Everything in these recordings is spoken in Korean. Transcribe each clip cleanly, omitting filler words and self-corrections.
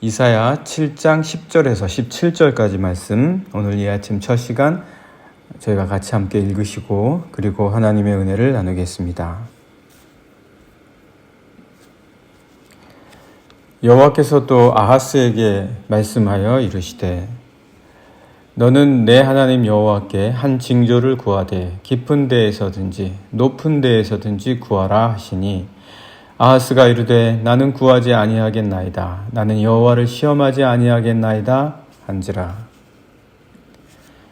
이사야 7장 10절에서 17절까지 말씀, 오늘 이 아침 첫 시간 저희가 같이 함께 읽으시고 그리고 하나님의 은혜를 나누겠습니다. 여호와께서 또 아하스에게 말씀하여 이르시되 너는 내 하나님 여호와께 한 징조를 구하되 깊은 데에서든지 높은 데에서든지 구하라 하시니 아하스가 이르되 나는 구하지 아니하겠나이다. 나는 여호와를 시험하지 아니하겠나이다 한지라.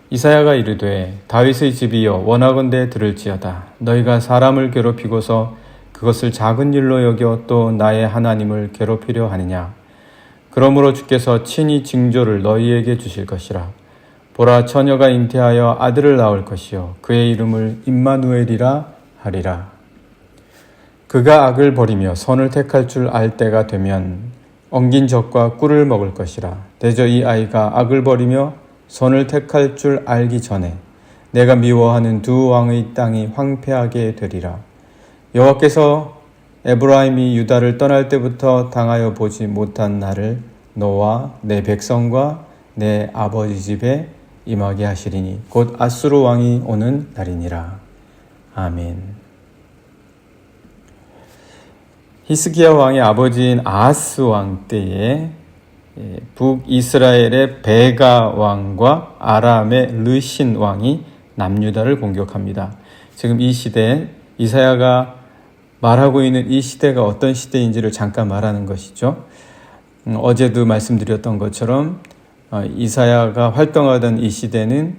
이사야가 이르되 다윗의 집이여 원하건대 들을지어다. 너희가 사람을 괴롭히고서 그것을 작은 일로 여겨 또 나의 하나님을 괴롭히려 하느냐. 그러므로 주께서 친히 징조를 너희에게 주실 것이라. 보라, 처녀가 잉태하여 아들을 낳을 것이요 그의 이름을 임마누엘이라 하리라. 그가 악을 버리며 선을 택할 줄 알 때가 되면 엉긴 젖과 꿀을 먹을 것이라. 대저 이 아이가 악을 버리며 선을 택할 줄 알기 전에 내가 미워하는 두 왕의 땅이 황폐하게 되리라. 여호와께서 에브라임이 유다를 떠날 때부터 당하여 보지 못한 날을 너와 내 백성과 내 아버지 집에 임하게 하시리니 곧 아수르 왕이 오는 날이니라. 아멘. 히스기야 왕의 아버지인 아하스 왕 때에 북이스라엘의 베가 왕과 아람의 르신 왕이 남유다를 공격합니다. 지금 이 시대, 이사야가 말하고 있는 이 시대가 어떤 시대인지를 잠깐 말하는 것이죠. 어제도 말씀드렸던 것처럼 이사야가 활동하던 이 시대는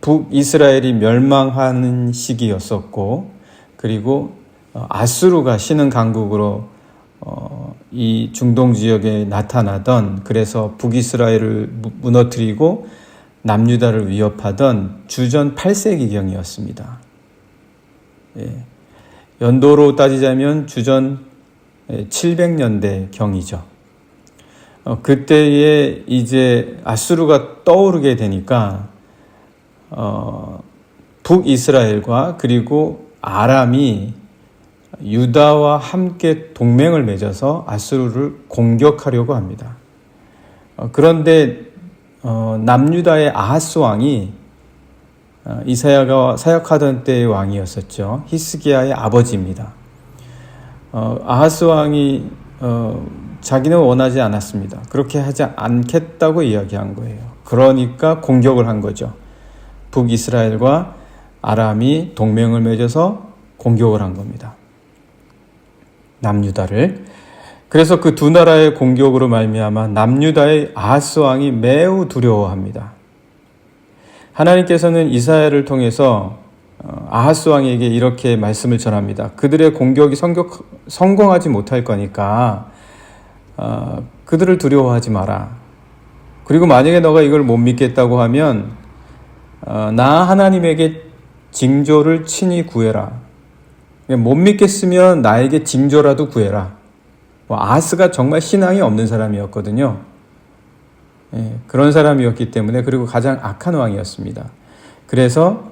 북이스라엘이 멸망하는 시기였었고, 그리고 아수르가 신흥 강국으로 이 중동 지역에 나타나던, 그래서 북이스라엘을 무너뜨리고 남유다를 위협하던 주전 8세기경이었습니다. 예. 연도로 따지자면 주전 700년대 경이죠. 그때에 이제 아수르가 떠오르게 되니까 북이스라엘과 그리고 아람이 유다와 함께 동맹을 맺어서 아수르를 공격하려고 합니다. 그런데 남유다의 아하스 왕이 이사야가 사역하던 때의 왕이었었죠. 히스기야의 아버지입니다. 아하스 왕이 자기는 원하지 않았습니다. 그렇게 하지 않겠다고 이야기한 거예요. 그러니까 공격을 한 거죠. 북이스라엘과 아람이 동맹을 맺어서 공격을 한 겁니다. 남유다를. 그래서 그 두 나라의 공격으로 말미암아 남유다의 아하스 왕이 매우 두려워합니다. 하나님께서는 이사야를 통해서 아하스 왕에게 이렇게 말씀을 전합니다. 그들의 공격이 성공하지 못할 거니까 그들을 두려워하지 마라. 그리고 만약에 너가 이걸 못 믿겠다고 하면 나 하나님에게 징조를 친히 구해라. 못 믿겠으면 나에게 징조라도 구해라. 아하스가 정말 신앙이 없는 사람이었거든요. 그런 사람이었기 때문에, 그리고 가장 악한 왕이었습니다. 그래서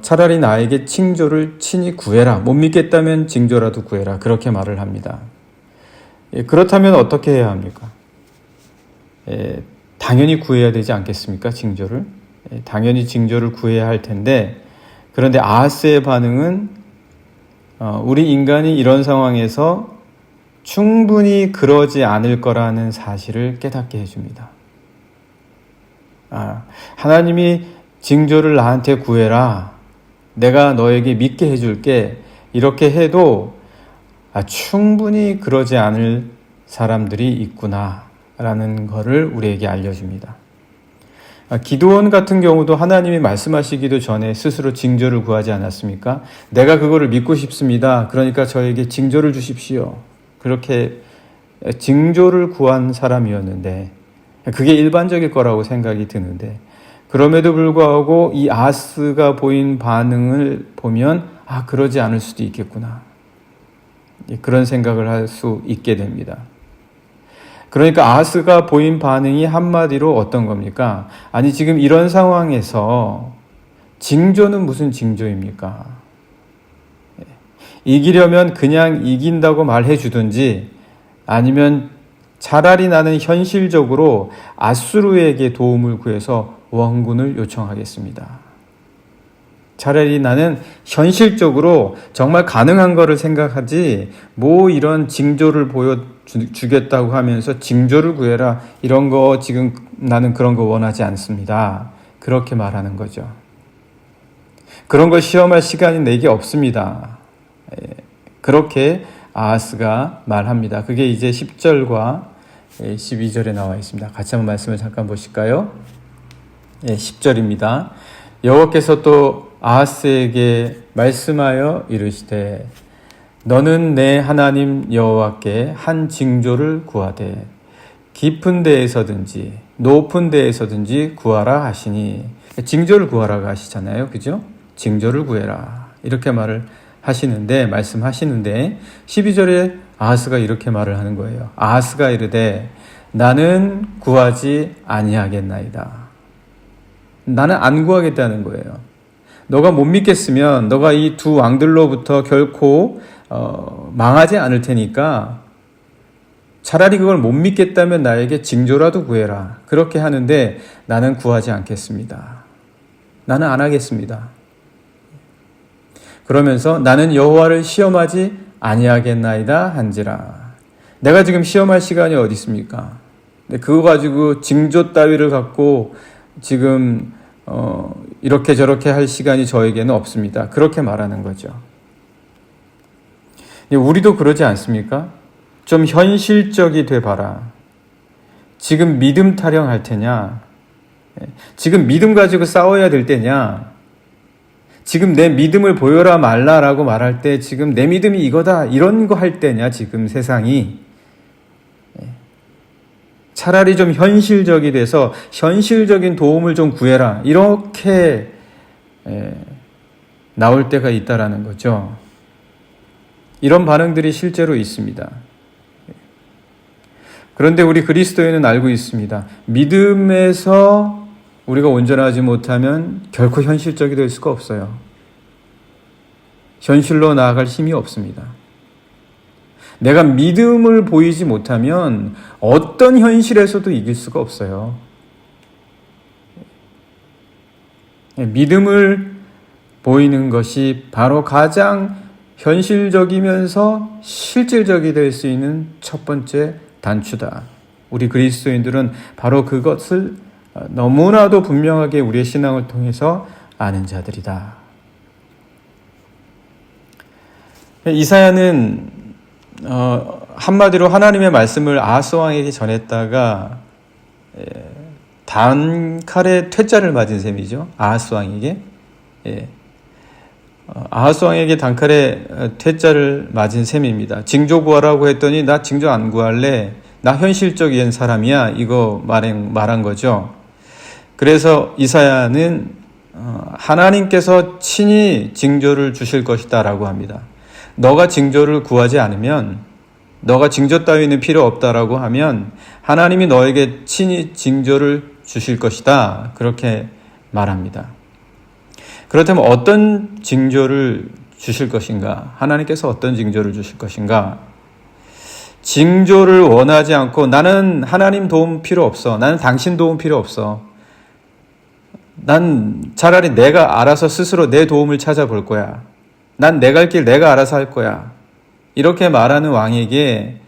차라리 나에게 징조를 친히 구해라. 못 믿겠다면 징조라도 구해라. 그렇게 말을 합니다. 그렇다면 어떻게 해야 합니까? 당연히 구해야 되지 않겠습니까? 징조를. 당연히 징조를 구해야 할 텐데, 그런데 아하스의 반응은 우리 인간이 이런 상황에서 충분히 그러지 않을 거라는 사실을 깨닫게 해줍니다. 하나님이 징조를 나한테 구해라. 내가 너에게 믿게 해줄게. 이렇게 해도 충분히 그러지 않을 사람들이 있구나라는 것을 우리에게 알려줍니다. 기드온 같은 경우도 하나님이 말씀하시기도 전에 스스로 징조를 구하지 않았습니까? 내가 그거를 믿고 싶습니다. 그러니까 저에게 징조를 주십시오. 그렇게 징조를 구한 사람이었는데, 그게 일반적일 거라고 생각이 드는데, 그럼에도 불구하고 이 아하스가 보인 반응을 보면 그러지 않을 수도 있겠구나. 그런 생각을 할 수 있게 됩니다. 그러니까 아하스가 보인 반응이 한마디로 어떤 겁니까? 아니, 지금 이런 상황에서 징조는 무슨 징조입니까? 이기려면 그냥 이긴다고 말해 주든지, 아니면 차라리 나는 현실적으로 아수르에게 도움을 구해서 원군을 요청하겠습니다. 차라리 나는 현실적으로 정말 가능한 거를 생각하지 뭐 이런 징조를 보여주겠다고 하면서 징조를 구해라 이런 거 지금 나는 그런 거 원하지 않습니다. 그렇게 말하는 거죠. 그런 걸 시험할 시간이 내게 없습니다. 그렇게 아하스가 말합니다. 그게 이제 10절과 12절에 나와 있습니다. 같이 한번 말씀을 잠깐 보실까요? 10절입니다. 여호와께서 또 아하스에게 말씀하여 이르시되 너는 내 하나님 여호와께 한 징조를 구하되 깊은 데에서든지 높은 데에서든지 구하라 하시니 징조를 구하라고 하시잖아요. 그죠? 징조를 구해라. 이렇게 말씀하시는데 12절에 아하스가 이렇게 말을 하는 거예요. 아하스가 이르되 나는 구하지 아니하겠나이다. 나는 안 구하겠다는 거예요. 너가 못 믿겠으면 너가 이 두 왕들로부터 결코 망하지 않을 테니까 차라리 그걸 못 믿겠다면 나에게 징조라도 구해라. 그렇게 하는데 나는 구하지 않겠습니다. 나는 안 하겠습니다. 그러면서 나는 여호와를 시험하지 아니하겠나이다 한지라. 내가 지금 시험할 시간이 어디 있습니까? 그거 가지고 징조 따위를 갖고 지금 이렇게 저렇게 할 시간이 저에게는 없습니다. 그렇게 말하는 거죠. 우리도 그러지 않습니까? 좀 현실적이 돼봐라. 지금 믿음 타령할 테냐? 지금 믿음 가지고 싸워야 될 때냐? 지금 내 믿음을 보여라 말라라고 말할 때 지금 내 믿음이 이거다 이런 거 할 때냐 지금 세상이. 차라리 좀 현실적이 돼서 현실적인 도움을 좀 구해라 이렇게 나올 때가 있다라는 거죠. 이런 반응들이 실제로 있습니다. 그런데 우리 그리스도인은 알고 있습니다. 믿음에서 우리가 온전하지 못하면 결코 현실적이 될 수가 없어요. 현실로 나아갈 힘이 없습니다. 내가 믿음을 보이지 못하면 어떤 현실에서도 이길 수가 없어요. 믿음을 보이는 것이 바로 가장 현실적이면서 실질적이 될 수 있는 첫 번째 단추다. 우리 그리스도인들은 바로 그것을 너무나도 분명하게 우리의 신앙을 통해서 아는 자들이다. 이사야는 한마디로 하나님의 말씀을 아하스 왕에게 전했다가 단칼에 퇴짜를 맞은 셈이죠. 아하스 왕에게. 아하스 왕에게 단칼에 퇴짜를 맞은 셈입니다. 징조 구하라고 했더니 나 징조 안 구할래. 나 현실적인 사람이야. 이거 말한 거죠. 그래서 이사야는 하나님께서 친히 징조를 주실 것이다 라고 합니다. 너가 징조를 구하지 않으면, 너가 징조 따위는 필요 없다라고 하면 하나님이 너에게 친히 징조를 주실 것이다. 그렇게 말합니다. 그렇다면 어떤 징조를 주실 것인가? 하나님께서 어떤 징조를 주실 것인가? 징조를 원하지 않고 나는 하나님 도움 필요 없어. 나는 당신 도움 필요 없어. 난 차라리 내가 알아서 스스로 내 도움을 찾아볼 거야. 난 내 갈 길 내가 알아서 할 거야. 이렇게 말하는 왕에게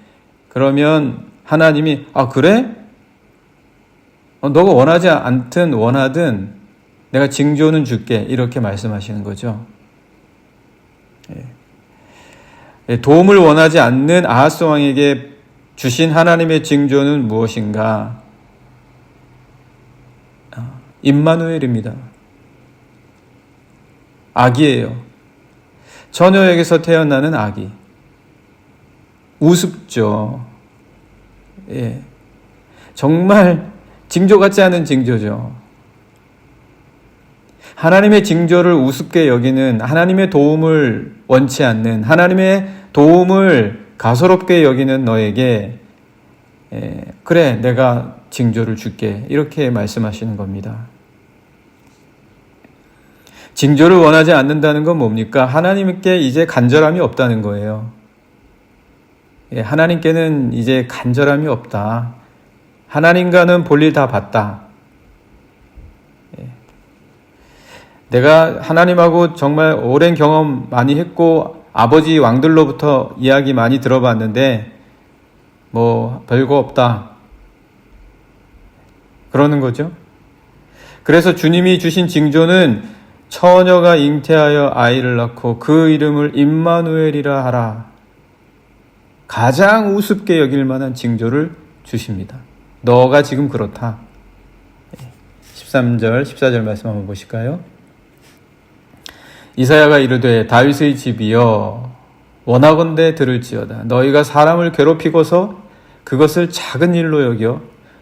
그러면 하나님이 그래? 너가 원하지 않든 원하든 내가 징조는 줄게. 이렇게 말씀하시는 거죠. 도움을 원하지 않는 아하스 왕에게 주신 하나님의 징조는 무엇인가? 임마누엘입니다. 아기예요. 처녀에게서 태어나는 아기. 우습죠. 정말 징조 같지 않은 징조죠. 하나님의 징조를 우습게 여기는, 하나님의 도움을 원치 않는, 하나님의 도움을 가소롭게 여기는 너에게 그래 내가 징조를 줄게 이렇게 말씀하시는 겁니다. 징조를 원하지 않는다는 건 뭡니까? 하나님께 이제 간절함이 없다는 거예요. 하나님께는 이제 간절함이 없다. 하나님과는 볼일 다 봤다. 내가 하나님하고 정말 오랜 경험 많이 했고 아버지 왕들로부터 이야기 많이 들어봤는데 뭐 별거 없다. 그러는 거죠. 그래서 주님이 주신 징조는 처녀가 잉태하여 아이를 낳고 그 이름을 임마누엘이라 하라. 가장 우습게 여길 만한 징조를 주십니다. 너가 지금 그렇다. 13절, 14절 말씀 한번 보실까요? 이사야가 이르되 다윗의 집이여 원하건대 들을지어다. 너희가 사람을 괴롭히고서 그것을 작은 일로 여겨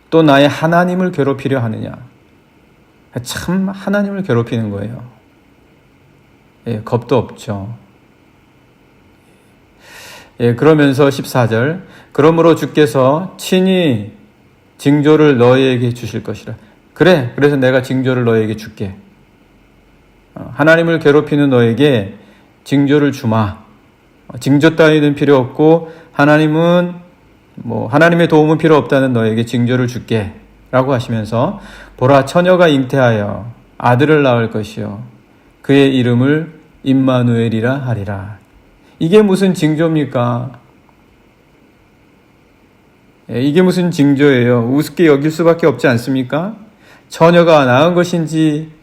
또 나의 하나님을 괴롭히려 하느냐. 참 하나님을 괴롭히는 거예요. 겁도 없죠. 그러면서 14절 그러므로 주께서 친히 징조를 너희에게 주실 것이라. 그래, 그래서 내가 징조를 너희에게 줄게. 하나님을 괴롭히는 너에게 징조를 주마. 징조 따위는 필요 없고 하나님의 도움은 필요 없다는 너에게 징조를 줄게 라고 하시면서 보라 처녀가 잉태하여 아들을 낳을 것이요 그의 이름을 임마누엘이라 하리라. 이게 무슨 징조입니까? 이게 무슨 징조예요? 우습게 여길 수밖에 없지 않습니까? 처녀가 낳은 것인지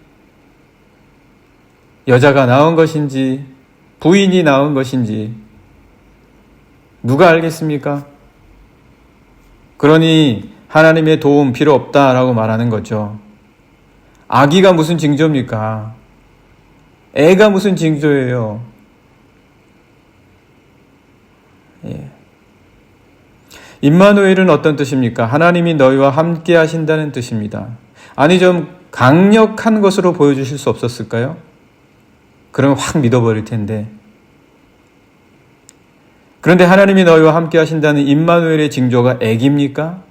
여자가 낳은 것인지 부인이 낳은 것인지 누가 알겠습니까? 그러니 하나님의 도움 필요 없다라고 말하는 거죠. 아기가 무슨 징조입니까? 애가 무슨 징조예요? 임마누엘은 어떤 뜻입니까? 하나님이 너희와 함께 하신다는 뜻입니다. 아니 좀 강력한 것으로 보여주실 수 없었을까요? 그러면 확 믿어버릴 텐데. 그런데 하나님이 너희와 함께 하신다는 임마누엘의 징조가 애기입니까?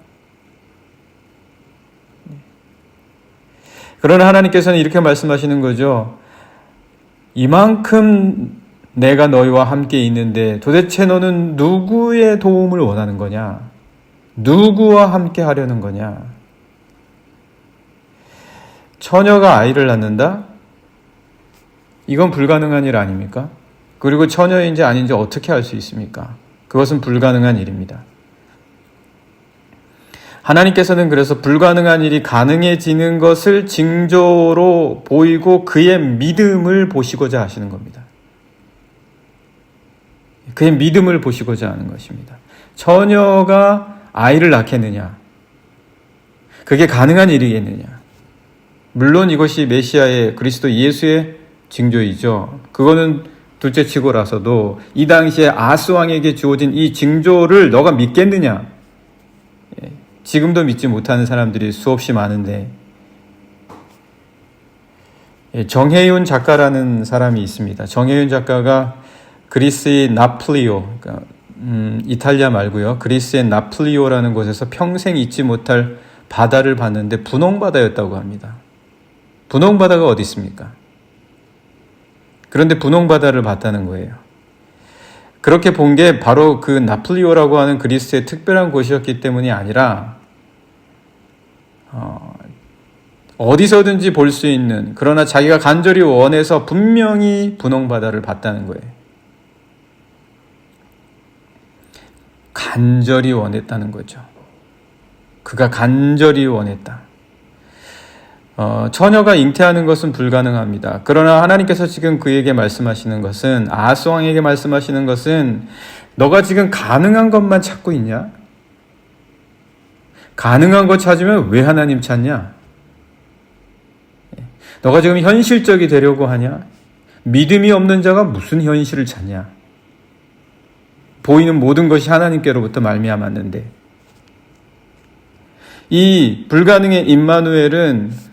그러나 하나님께서는 이렇게 말씀하시는 거죠. 이만큼 내가 너희와 함께 있는데 도대체 너는 누구의 도움을 원하는 거냐? 누구와 함께 하려는 거냐? 처녀가 아이를 낳는다? 이건 불가능한 일 아닙니까? 그리고 처녀인지 아닌지 어떻게 알 수 있습니까? 그것은 불가능한 일입니다. 하나님께서는 그래서 불가능한 일이 가능해지는 것을 징조로 보이고 그의 믿음을 보시고자 하시는 겁니다. 그의 믿음을 보시고자 하는 것입니다. 처녀가 아이를 낳겠느냐? 그게 가능한 일이겠느냐? 물론 이것이 메시아의 그리스도 예수의 징조이죠. 그거는 둘째치고라서도 이 당시에 아스 왕에게 주어진 이 징조를 너가 믿겠느냐? 지금도 믿지 못하는 사람들이 수없이 많은데 정혜윤 작가라는 사람이 있습니다. 정혜윤 작가가 그리스의 나플리오, 그러니까 이탈리아 말고요. 그리스의 나플리오라는 곳에서 평생 잊지 못할 바다를 봤는데 분홍바다였다고 합니다. 분홍바다가 어디 있습니까? 그런데 분홍바다를 봤다는 거예요. 그렇게 본 게 바로 그 나플리오라고 하는 그리스의 특별한 곳이었기 때문이 아니라 어디서든지 볼 수 있는, 그러나 자기가 간절히 원해서 분명히 분홍바다를 봤다는 거예요. 간절히 원했다는 거죠. 그가 간절히 원했다. 처녀가 잉태하는 것은 불가능합니다. 그러나 하나님께서 지금 그에게 말씀하시는 것은, 아하스 왕에게 말씀하시는 것은, 너가 지금 가능한 것만 찾고 있냐? 가능한 것 찾으면 왜 하나님 찾냐? 너가 지금 현실적이 되려고 하냐? 믿음이 없는 자가 무슨 현실을 찾냐? 보이는 모든 것이 하나님께로부터 말미암았는데, 이 불가능의 임마누엘은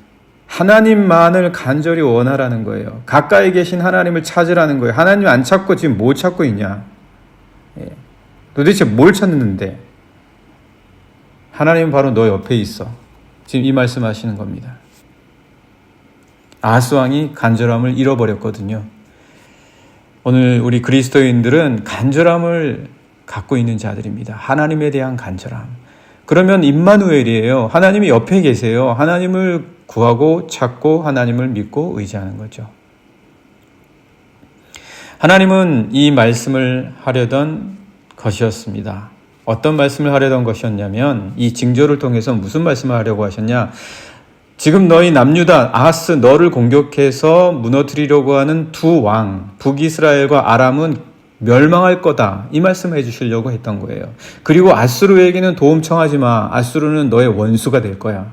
하나님만을 간절히 원하라는 거예요. 가까이 계신 하나님을 찾으라는 거예요. 하나님 안 찾고 지금 뭐 찾고 있냐? 도대체 뭘 찾는데? 하나님은 바로 너 옆에 있어. 지금 이 말씀하시는 겁니다. 아하스 왕이 간절함을 잃어버렸거든요. 오늘 우리 그리스도인들은 간절함을 갖고 있는 자들입니다. 하나님에 대한 간절함. 그러면 임마누엘이에요. 하나님이 옆에 계세요. 하나님을 구하고 찾고 하나님을 믿고 의지하는 거죠. 하나님은 이 말씀을 하려던 것이었습니다. 어떤 말씀을 하려던 것이었냐면 이 징조를 통해서 무슨 말씀을 하려고 하셨냐. 지금 너희 남유다 아하스 너를 공격해서 무너뜨리려고 하는 두 왕 북이스라엘과 아람은 멸망할 거다. 이 말씀을 해주시려고 했던 거예요. 그리고 아수르에게는 도움 청하지 마. 아수르는 너의 원수가 될 거야.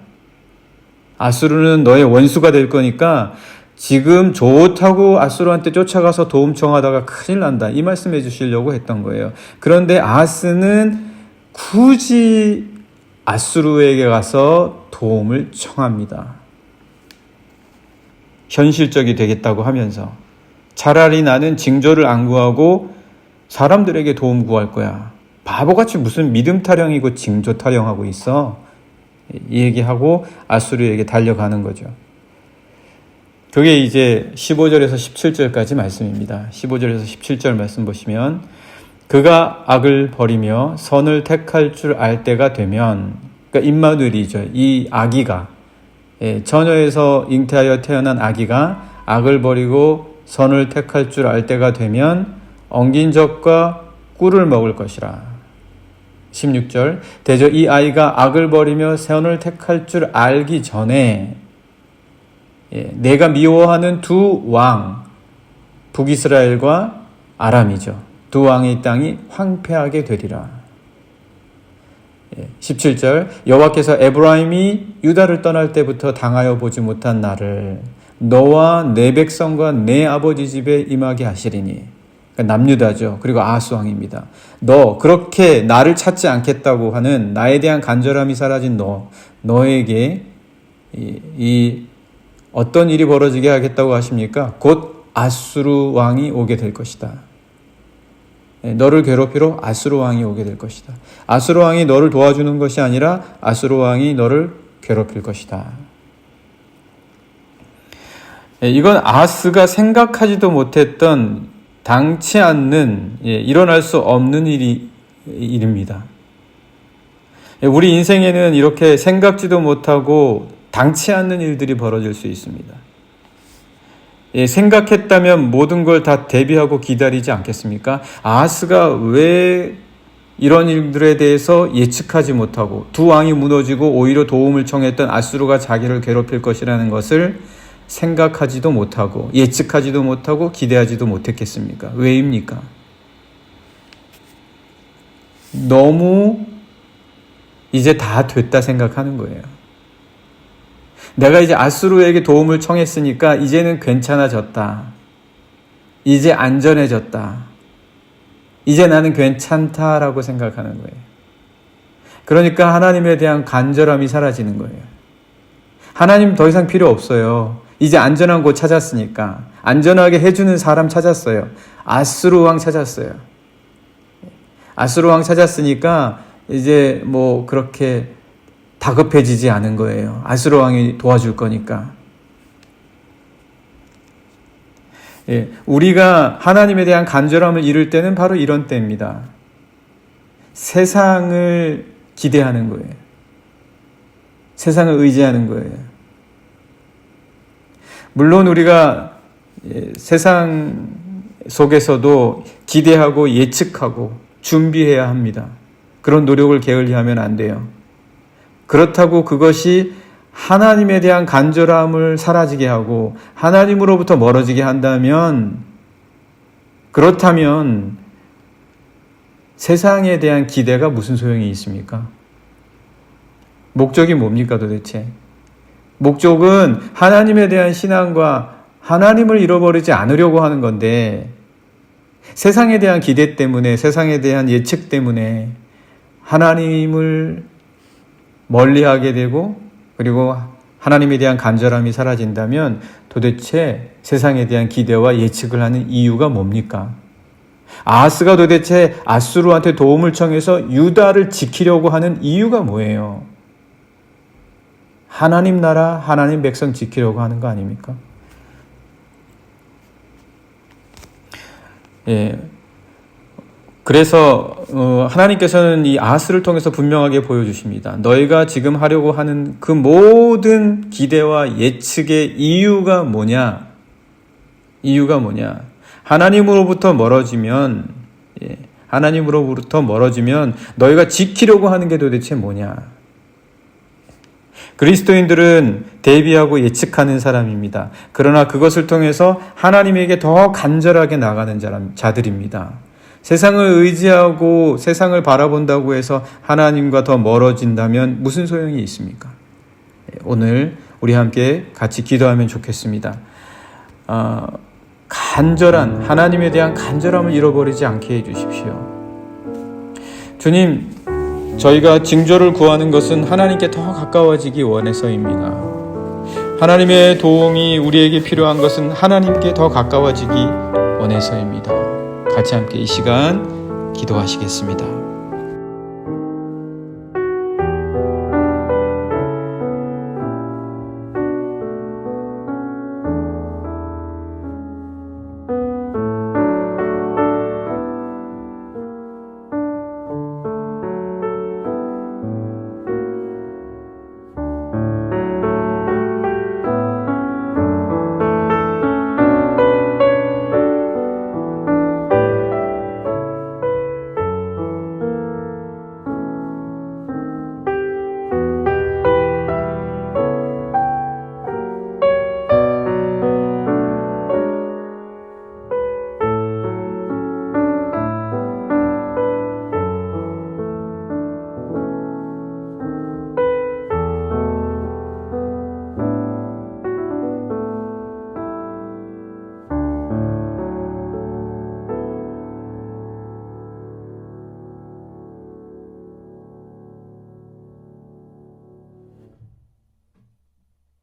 아수르는 너의 원수가 될 거니까 지금 좋다고 아수르한테 쫓아가서 도움 청하다가 큰일 난다. 이 말씀해 주시려고 했던 거예요. 그런데 아하스는 굳이 아수르에게 가서 도움을 청합니다. 현실적이 되겠다고 하면서 차라리 나는 징조를 안 구하고 사람들에게 도움 구할 거야. 바보같이 무슨 믿음 타령이고 징조 타령하고 있어. 이 얘기하고 아수르에게 달려가는 거죠. 그게 이제 15절에서 17절까지 말씀입니다. 15절에서 17절 말씀 보시면 그가 악을 버리며 선을 택할 줄 알 때가 되면, 그러니까 임마누엘이죠. 이 아기가, 처녀에서 잉태하여 태어난 아기가 악을 버리고 선을 택할 줄 알 때가 되면 엉긴 젖과 꿀을 먹을 것이라. 16절 대저 이 아이가 악을 버리며 선을 택할 줄 알기 전에 내가 미워하는 두 왕 북이스라엘과 아람이죠. 두 왕의 땅이 황폐하게 되리라. 17절 여호와께서 에브라임이 유다를 떠날 때부터 당하여 보지 못한 나를 너와 내 백성과 내 아버지 집에 임하게 하시리니. 그러니까 남유다죠. 그리고 아하스 왕입니다. 너 그렇게 나를 찾지 않겠다고 하는 나에 대한 간절함이 사라진 너에게 이 어떤 일이 벌어지게 하겠다고 하십니까? 곧 아수르 왕이 오게 될 것이다. 너를 괴롭히러 아수르 왕이 오게 될 것이다. 아수르 왕이 너를 도와주는 것이 아니라 아수르 왕이 너를 괴롭힐 것이다. 이건 아하스가 생각하지도 못했던 당치 않는, 일어날 수 없는 일입니다. 우리 인생에는 이렇게 생각지도 못하고 당치 않는 일들이 벌어질 수 있습니다. 생각했다면 모든 걸 다 대비하고 기다리지 않겠습니까? 아하스가 왜 이런 일들에 대해서 예측하지 못하고 두 왕이 무너지고 오히려 도움을 청했던 아수르가 자기를 괴롭힐 것이라는 것을 생각하지도 못하고 예측하지도 못하고 기대하지도 못했겠습니까? 왜입니까? 너무 이제 다 됐다 생각하는 거예요. 내가 이제 아수르에게 도움을 청했으니까 이제는 괜찮아졌다. 이제 안전해졌다. 이제 나는 괜찮다라고 생각하는 거예요. 그러니까 하나님에 대한 간절함이 사라지는 거예요. 하나님 더 이상 필요 없어요. 이제 안전한 곳 찾았으니까. 안전하게 해주는 사람 찾았어요. 아수르 왕 찾았어요. 아수르 왕 찾았으니까 이제 뭐 그렇게 다급해지지 않은 거예요. 아수르 왕이 도와줄 거니까. 우리가 하나님에 대한 간절함을 잃을 때는 바로 이런 때입니다. 세상을 기대하는 거예요. 세상을 의지하는 거예요. 물론 우리가 세상 속에서도 기대하고 예측하고 준비해야 합니다. 그런 노력을 게을리하면 안 돼요. 그렇다고 그것이 하나님에 대한 간절함을 사라지게 하고 하나님으로부터 멀어지게 한다면, 그렇다면 세상에 대한 기대가 무슨 소용이 있습니까? 목적이 뭡니까 도대체? 목적은 하나님에 대한 신앙과 하나님을 잃어버리지 않으려고 하는 건데, 세상에 대한 기대 때문에, 세상에 대한 예측 때문에 하나님을 멀리하게 되고, 그리고 하나님에 대한 간절함이 사라진다면 도대체 세상에 대한 기대와 예측을 하는 이유가 뭡니까? 아하스가 도대체 아수르한테 도움을 청해서 유다를 지키려고 하는 이유가 뭐예요? 하나님 나라, 하나님 백성 지키려고 하는 거 아닙니까? 그래서 하나님께서는 이 아하스를 통해서 분명하게 보여주십니다. 너희가 지금 하려고 하는 그 모든 기대와 예측의 이유가 뭐냐? 이유가 뭐냐? 하나님으로부터 멀어지면 너희가 지키려고 하는 게 도대체 뭐냐? 그리스도인들은 대비하고 예측하는 사람입니다. 그러나 그것을 통해서 하나님에게 더 간절하게 나가는 자들입니다. 세상을 의지하고 세상을 바라본다고 해서 하나님과 더 멀어진다면 무슨 소용이 있습니까? 오늘 우리 함께 같이 기도하면 좋겠습니다. 하나님에 대한 간절함을 잃어버리지 않게 해주십시오. 주님, 저희가 징조를 구하는 것은 하나님께 더 가까워지기 원해서입니다. 하나님의 도움이 우리에게 필요한 것은 하나님께 더 가까워지기 원해서입니다. 같이 함께 이 시간 기도하시겠습니다.